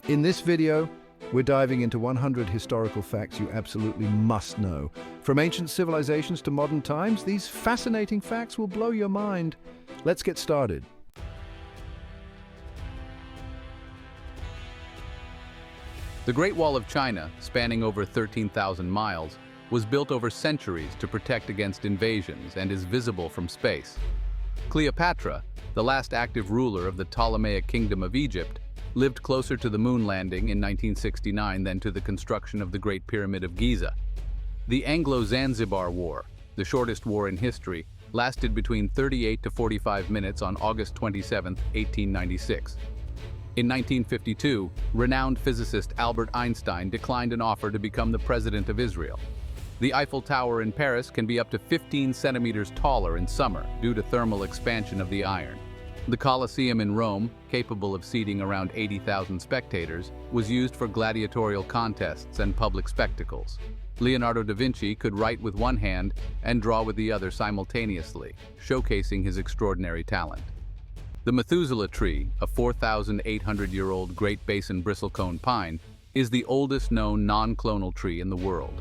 In this video, we're diving into 100 historical facts you absolutely must know. From ancient civilizations to modern times, these fascinating facts will blow your mind. Let's get started. The Great Wall of China, spanning over 13,000 miles, was built over centuries to protect against invasions and is visible from space. Cleopatra, the last active ruler of the Ptolemaic Kingdom of Egypt, lived closer to the moon landing in 1969 than to the construction of the Great Pyramid of Giza. The Anglo-Zanzibar War, the shortest war in history, lasted between 38 to 45 minutes on August 27, 1896. In 1952, renowned physicist Albert Einstein declined an offer to become the president of Israel. The Eiffel Tower in Paris can be up to 15 centimeters taller in summer due to thermal expansion of the iron. The Colosseum in Rome, capable of seating around 80,000 spectators, was used for gladiatorial contests and public spectacles. Leonardo da Vinci could write with one hand and draw with the other simultaneously, showcasing his extraordinary talent. The Methuselah tree, a 4,800-year-old Great Basin bristlecone pine, is the oldest known non-clonal tree in the world.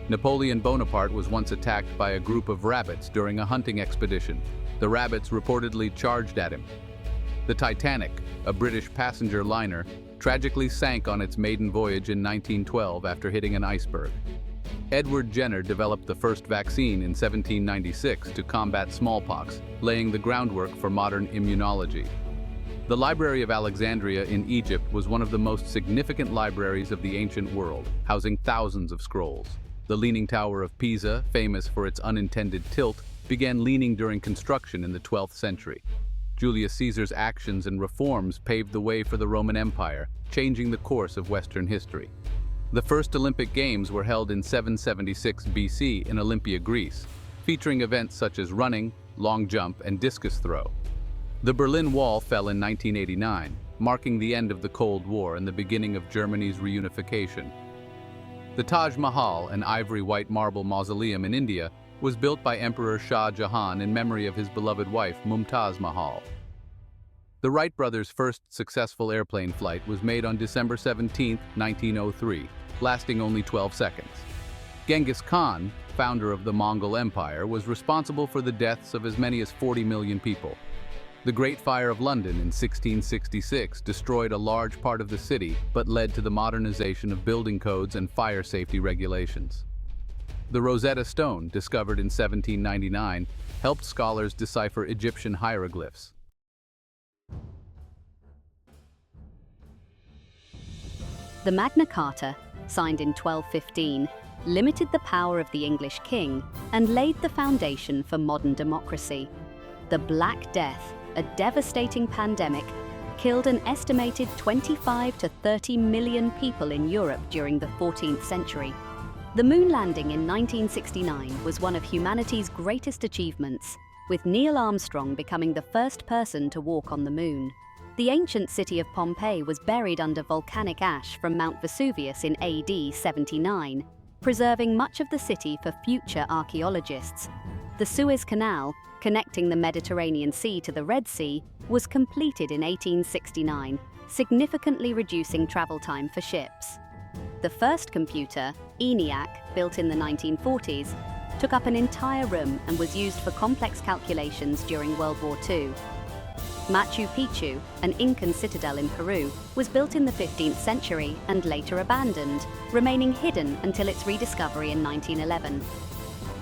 Napoleon Bonaparte was once attacked by a group of rabbits during a hunting expedition. The rabbits reportedly charged at him. The Titanic, a British passenger liner, tragically sank on its maiden voyage in 1912 after hitting an iceberg. Edward Jenner developed the first vaccine in 1796 to combat smallpox, laying the groundwork for modern immunology. The Library of Alexandria in Egypt was one of the most significant libraries of the ancient world, housing thousands of scrolls. The Leaning Tower of Pisa, famous for its unintended tilt, began leaning during construction in the 12th century. Julius Caesar's actions and reforms paved the way for the Roman Empire, changing the course of Western history. The first Olympic Games were held in 776 BC in Olympia, Greece, featuring events such as running, long jump, and discus throw. The Berlin Wall fell in 1989, marking the end of the Cold War and the beginning of Germany's reunification. The Taj Mahal, an ivory white marble mausoleum in India, was built by Emperor Shah Jahan in memory of his beloved wife, Mumtaz Mahal. The Wright brothers' first successful airplane flight was made on December 17, 1903, lasting only 12 seconds. Genghis Khan, founder of the Mongol Empire, was responsible for the deaths of as many as 40 million people. The Great Fire of London in 1666 destroyed a large part of the city, but led to the modernization of building codes and fire safety regulations. The Rosetta Stone, discovered in 1799, helped scholars decipher Egyptian hieroglyphs. The Magna Carta, signed in 1215, limited the power of the English king and laid the foundation for modern democracy. The Black Death, a devastating pandemic, killed an estimated 25 to 30 million people in Europe during the 14th century. The moon landing in 1969 was one of humanity's greatest achievements, with Neil Armstrong becoming the first person to walk on the moon. The ancient city of Pompeii was buried under volcanic ash from Mount Vesuvius in AD 79, preserving much of the city for future archaeologists. The Suez Canal, connecting the Mediterranean Sea to the Red Sea, was completed in 1869, significantly reducing travel time for ships. The first computer, ENIAC, built in the 1940s, took up an entire room and was used for complex calculations during World War II. Machu Picchu, an Incan citadel in Peru, was built in the 15th century and later abandoned, remaining hidden until its rediscovery in 1911.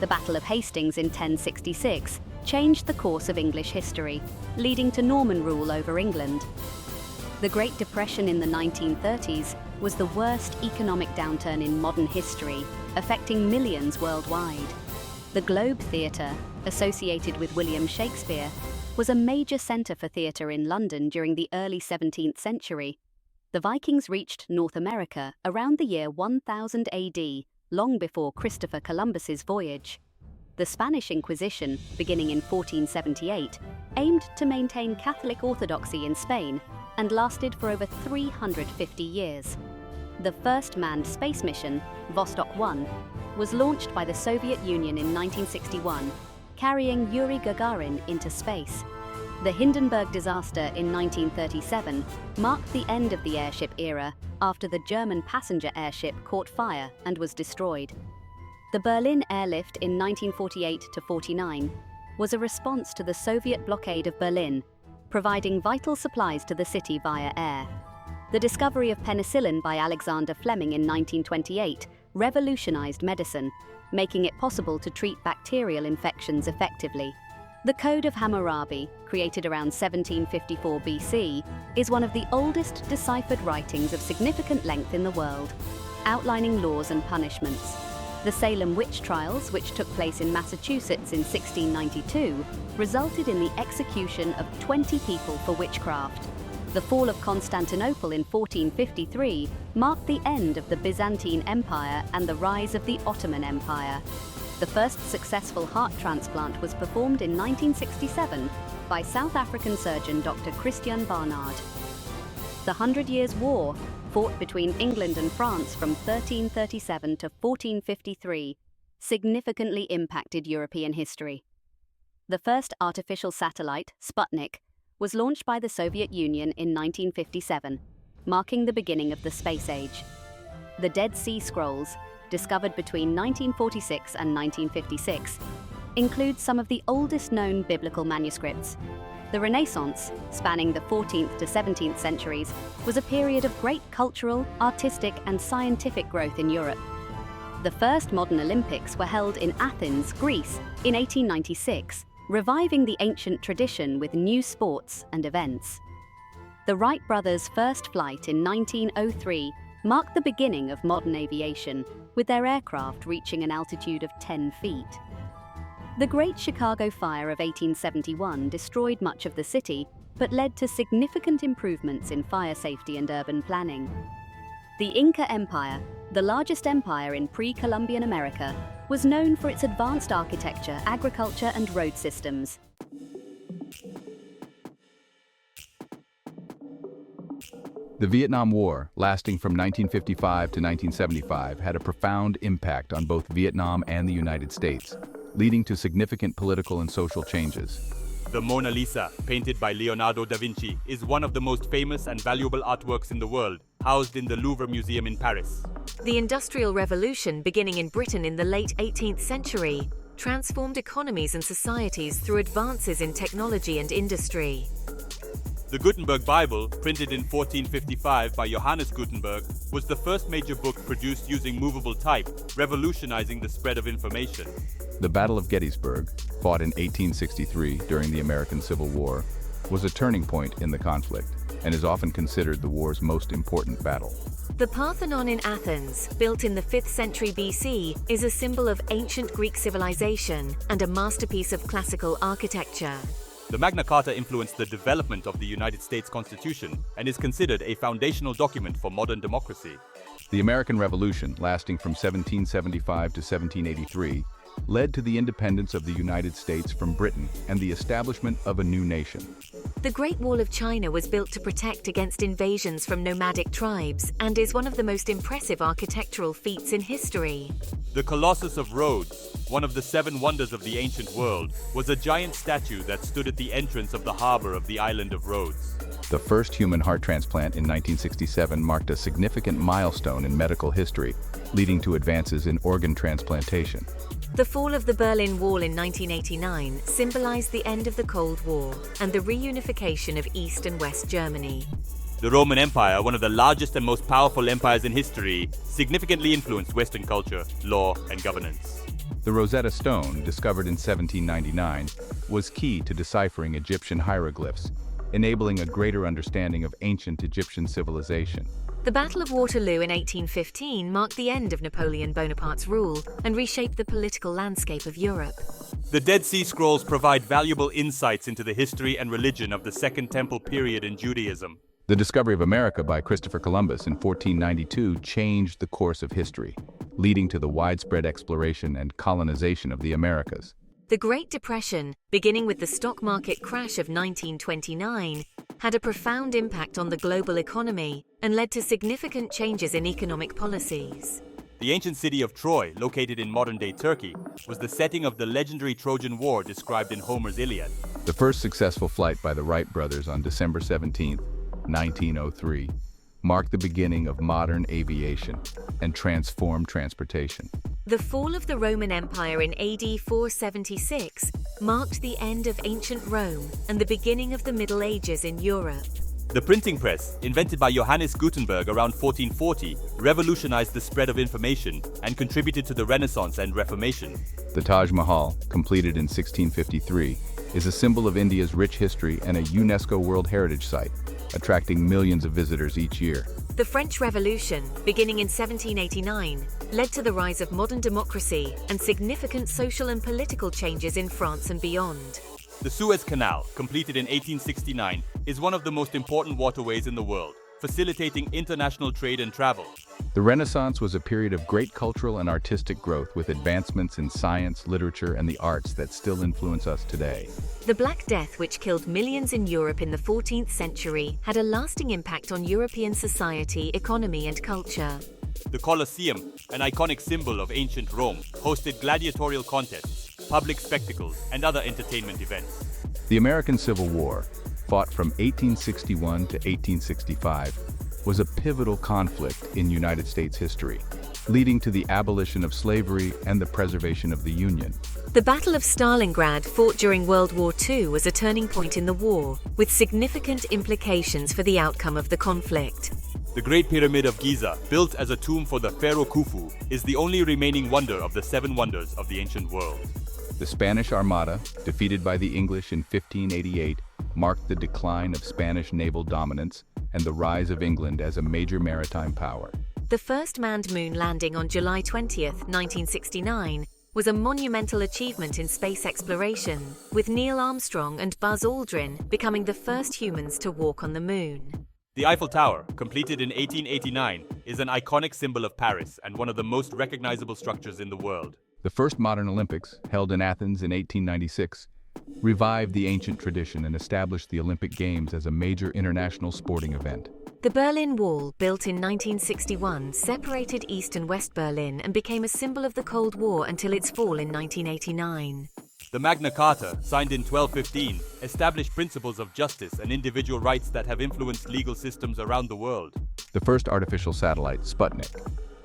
The Battle of Hastings in 1066 changed the course of English history, leading to Norman rule over England. The Great Depression in the 1930s was the worst economic downturn in modern history, affecting millions worldwide. The Globe Theatre, associated with William Shakespeare, was a major centre for theatre in London during the early 17th century. The Vikings reached North America around the year 1000 AD, long before Christopher Columbus's voyage. The Spanish Inquisition, beginning in 1478, aimed to maintain Catholic orthodoxy in Spain and lasted for over 350 years. The first manned space mission, Vostok 1, was launched by the Soviet Union in 1961, carrying Yuri Gagarin into space. The Hindenburg disaster in 1937 marked the end of the airship era after the German passenger airship caught fire and was destroyed. The Berlin airlift in 1948-49 was a response to the Soviet blockade of Berlin, providing vital supplies to the city via air. The discovery of penicillin by Alexander Fleming in 1928 revolutionized medicine, making it possible to treat bacterial infections effectively. The Code of Hammurabi, created around 1754 BC, is one of the oldest deciphered writings of significant length in the world, outlining laws and punishments. The Salem witch trials, which took place in Massachusetts in 1692, resulted in the execution of 20 people for witchcraft. The fall of Constantinople in 1453 marked the end of the Byzantine Empire and the rise of the Ottoman Empire. The first successful heart transplant was performed in 1967 by South African surgeon Dr. Christian Barnard. The Hundred Years' War, fought between England and France from 1337 to 1453, significantly impacted European history. The first artificial satellite, Sputnik, was launched by the Soviet Union in 1957, marking the beginning of the space age. The Dead Sea Scrolls, discovered between 1946 and 1956, include some of the oldest known biblical manuscripts. The Renaissance, spanning the 14th to 17th centuries, was a period of great cultural, artistic, and scientific growth in Europe. The first modern Olympics were held in Athens, Greece, in 1896, reviving the ancient tradition with new sports and events. The Wright brothers' first flight in 1903 marked the beginning of modern aviation, with their aircraft reaching an altitude of 10 feet. The Great Chicago Fire of 1871 destroyed much of the city, but led to significant improvements in fire safety and urban planning. The Inca Empire, the largest empire in pre-Columbian America, was known for its advanced architecture, agriculture, and road systems. The Vietnam War, lasting from 1955 to 1975, had a profound impact on both Vietnam and the United States, leading to significant political and social changes. The Mona Lisa, painted by Leonardo da Vinci, is one of the most famous and valuable artworks in the world, housed in the Louvre Museum in Paris. The Industrial Revolution, beginning in Britain in the late 18th century, transformed economies and societies through advances in technology and industry. The Gutenberg Bible, printed in 1455 by Johannes Gutenberg, was the first major book produced using movable type, revolutionizing the spread of information. The Battle of Gettysburg, fought in 1863 during the American Civil War, was a turning point in the conflict and is often considered the war's most important battle. The Parthenon in Athens, built in the 5th century BC, is a symbol of ancient Greek civilization and a masterpiece of classical architecture. The Magna Carta influenced the development of the United States Constitution and is considered a foundational document for modern democracy. The American Revolution, lasting from 1775 to 1783, led to the independence of the United States from Britain and the establishment of a new nation. The Great Wall of China was built to protect against invasions from nomadic tribes and is one of the most impressive architectural feats in history. The Colossus of Rhodes, one of the 7 wonders of the ancient world, was a giant statue that stood at the entrance of the harbor of the island of Rhodes. The first human heart transplant in 1967 marked a significant milestone in medical history, leading to advances in organ transplantation. The fall of the Berlin Wall in 1989 symbolized the end of the Cold War and the reunification of East and West Germany. The Roman Empire, one of the largest and most powerful empires in history, significantly influenced Western culture, law, and governance. The Rosetta Stone, discovered in 1799, was key to deciphering Egyptian hieroglyphs, enabling a greater understanding of ancient Egyptian civilization. The Battle of Waterloo in 1815 marked the end of Napoleon Bonaparte's rule and reshaped the political landscape of Europe. The Dead Sea Scrolls provide valuable insights into the history and religion of the Second Temple period in Judaism. The discovery of America by Christopher Columbus in 1492 changed the course of history, leading to the widespread exploration and colonization of the Americas. The Great Depression, beginning with the stock market crash of 1929, had a profound impact on the global economy and led to significant changes in economic policies. The ancient city of Troy, located in modern-day Turkey, was the setting of the legendary Trojan War described in Homer's Iliad. The first successful flight by the Wright brothers on December 17, 1903, marked the beginning of modern aviation and transformed transportation. The fall of the Roman Empire in AD 476 marked the end of ancient Rome and the beginning of the Middle Ages in Europe. The printing press, invented by Johannes Gutenberg around 1440, revolutionized the spread of information and contributed to the Renaissance and Reformation. The Taj Mahal, completed in 1653, is a symbol of India's rich history and a UNESCO World Heritage Site, attracting millions of visitors each year. The French Revolution, beginning in 1789, led to the rise of modern democracy and significant social and political changes in France and beyond. The Suez Canal, completed in 1869, is one of the most important waterways in the world, facilitating international trade and travel. The Renaissance was a period of great cultural and artistic growth with advancements in science, literature, and the arts that still influence us today. The Black Death, which killed millions in Europe in the 14th century, had a lasting impact on European society, economy, and culture. The Colosseum, an iconic symbol of ancient Rome, hosted gladiatorial contests, public spectacles, and other entertainment events. The American Civil War, fought from 1861 to 1865, was a pivotal conflict in United States history, leading to the abolition of slavery and the preservation of the Union. The Battle of Stalingrad, fought during World War II, was a turning point in the war, with significant implications for the outcome of the conflict. The Great Pyramid of Giza, built as a tomb for the pharaoh Khufu, is the only remaining wonder of the seven wonders of the ancient world. The Spanish Armada, defeated by the English in 1588, marked the decline of Spanish naval dominance and the rise of England as a major maritime power. The first manned moon landing on July 20, 1969, was a monumental achievement in space exploration, with Neil Armstrong and Buzz Aldrin becoming the first humans to walk on the moon. The Eiffel Tower, completed in 1889, is an iconic symbol of Paris and one of the most recognizable structures in the world. The first modern Olympics, held in Athens in 1896, revived the ancient tradition and established the Olympic Games as a major international sporting event. The Berlin Wall, built in 1961, separated East and West Berlin and became a symbol of the Cold War until its fall in 1989. The Magna Carta, signed in 1215, established principles of justice and individual rights that have influenced legal systems around the world. The first artificial satellite, Sputnik,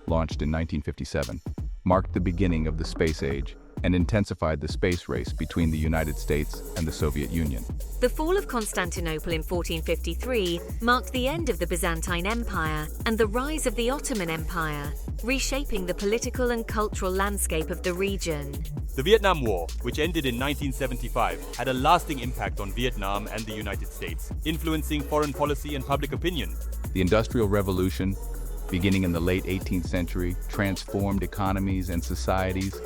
launched in 1957, marked the beginning of the space age and intensified the space race between the United States and the Soviet Union. The fall of Constantinople in 1453 marked the end of the Byzantine Empire and the rise of the Ottoman Empire, reshaping the political and cultural landscape of the region. The Vietnam War, which ended in 1975, had a lasting impact on Vietnam and the United States, influencing foreign policy and public opinion. The Industrial Revolution, beginning in the late 18th century, transformed economies and societies,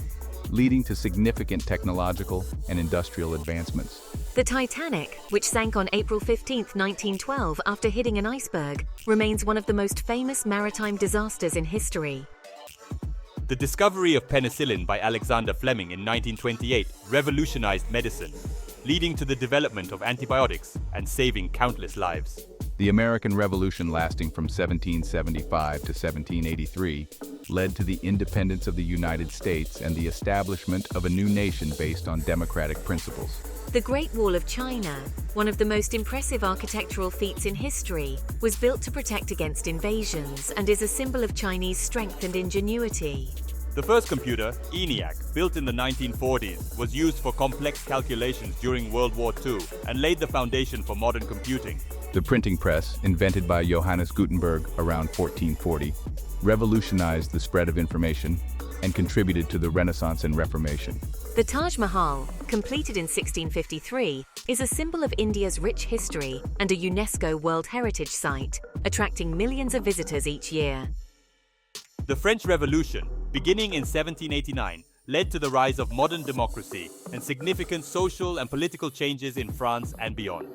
leading to significant technological and industrial advancements. The Titanic, which sank on April 15, 1912 after hitting an iceberg, remains one of the most famous maritime disasters in history. The discovery of penicillin by Alexander Fleming in 1928 revolutionized medicine, leading to the development of antibiotics and saving countless lives. The American Revolution, lasting from 1775 to 1783, led to the independence of the United States and the establishment of a new nation based on democratic principles. The Great Wall of China, one of the most impressive architectural feats in history, was built to protect against invasions and is a symbol of Chinese strength and ingenuity. The first computer, ENIAC, built in the 1940s, was used for complex calculations during World War II and laid the foundation for modern computing. The printing press, invented by Johannes Gutenberg around 1440, revolutionized the spread of information and contributed to the Renaissance and Reformation. The Taj Mahal, completed in 1653, is a symbol of India's rich history and a UNESCO World Heritage Site, attracting millions of visitors each year. The French Revolution, beginning in 1789, led to the rise of modern democracy and significant social and political changes in France and beyond.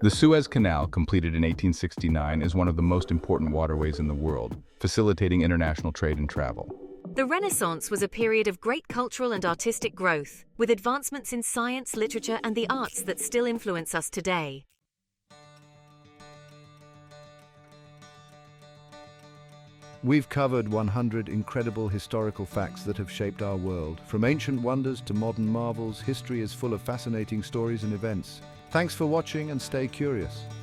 The Suez Canal, completed in 1869, is one of the most important waterways in the world, facilitating international trade and travel. The Renaissance was a period of great cultural and artistic growth, with advancements in science, literature, and the arts that still influence us today. We've covered 100 incredible historical facts that have shaped our world. From ancient wonders to modern marvels, history is full of fascinating stories and events. Thanks for watching and stay curious.